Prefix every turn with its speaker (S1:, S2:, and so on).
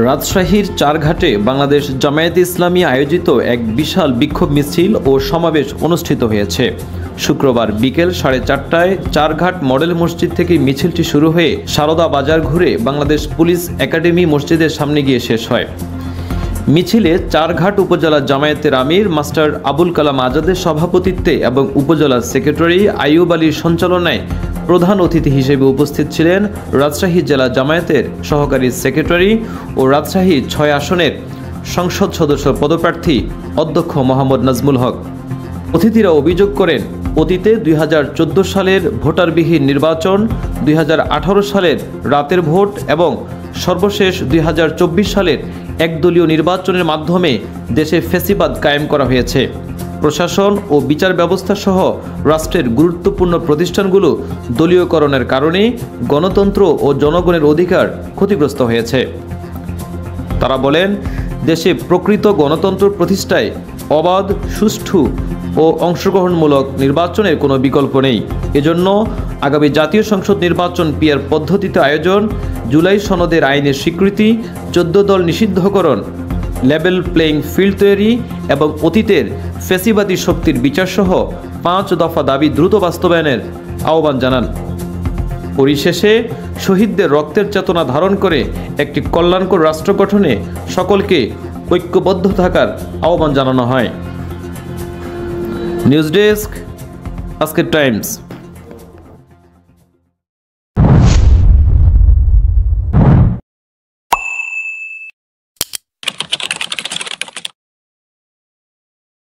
S1: রাজশাহীর চারঘাটে বাংলাদেশ জামায়াতে ইসলামী আয়োজিত এক বিশাল বিক্ষোভ মিছিল ও সমাবেশ অনুষ্ঠিত হয়েছে। শুক্রবার বিকেল 4:30টায় চারঘাট মডেল মসজিদ থেকে মিছিলটি শুরু হয়ে সারদা বাজার ঘুরে বাংলাদেশ পুলিশ একাডেমি মসজিদের সামনে গিয়ে শেষ হয়। মিছিলে চারঘাট উপজেলা জামায়াতের আমির মাস্টার আবুল কালাম আজাদের সভাপতিত্বে এবং উপজেলা সেক্রেটারি আইয়ুব আলীর সঞ্চালনায় প্রধান অতিথি হিসেবে উপস্থিত ছিলেন রাজশাহী জেলা জামায়াতের সহকারী সেক্রেটারি ও রাজশাহী 6 আসনের সংসদ সদস্য পদপ্রার্থী অধ্যক্ষ মোহাম্মদ নাজমুল হক। অতিথিরা অভিযোগ করেন, অতীতে 2014 সালের ভোটারবিহীন নির্বাচন, 2018 সালের রাতের ভোট এবং সর্বশেষ 2024 সালের একদলীয় নির্বাচনের মাধ্যমে দেশে ফ্যাসিবাদ কায়েম করা হয়েছে। প্রশাসন ও বিচার ব্যবস্থা সহ রাষ্ট্রের গুরুত্বপূর্ণ প্রতিষ্ঠানগুলো দলীয়করণের কারণে গণতন্ত্র ও জনগণের অধিকার ক্ষতিগ্রস্ত হয়েছে। তারা বলেন, দেশে প্রকৃত গণতন্ত্র প্রতিষ্ঠায় অবাধ, সুষ্ঠু ও অংশগ্রহণমূলক নির্বাচনের কোনো বিকল্প নেই। এজন্য আগামী জাতীয় সংসদ নির্বাচন পিআর পদ্ধতিতে আয়োজন, জুলাই সনদের আইনের স্বীকৃতি, 14 দল নিষিদ্ধকরণ, লেভেল প্লেইং ফিল্ড তৈরি এবং অতীতের ফ্যাসিবাদী শক্তির বিচারসহ 5 দফা দাবি দ্রুত বাস্তবায়নের আহ্বান জানান। পরিশেষে শহীদদের রক্তের চেতনা ধারণ করে একটি কল্যাণকর রাষ্ট্র গঠনে সকলকে ঐক্যবদ্ধ থাকার আহ্বান জানানো হয়। নিউজ ডেস্ক, আজকের টাইমস।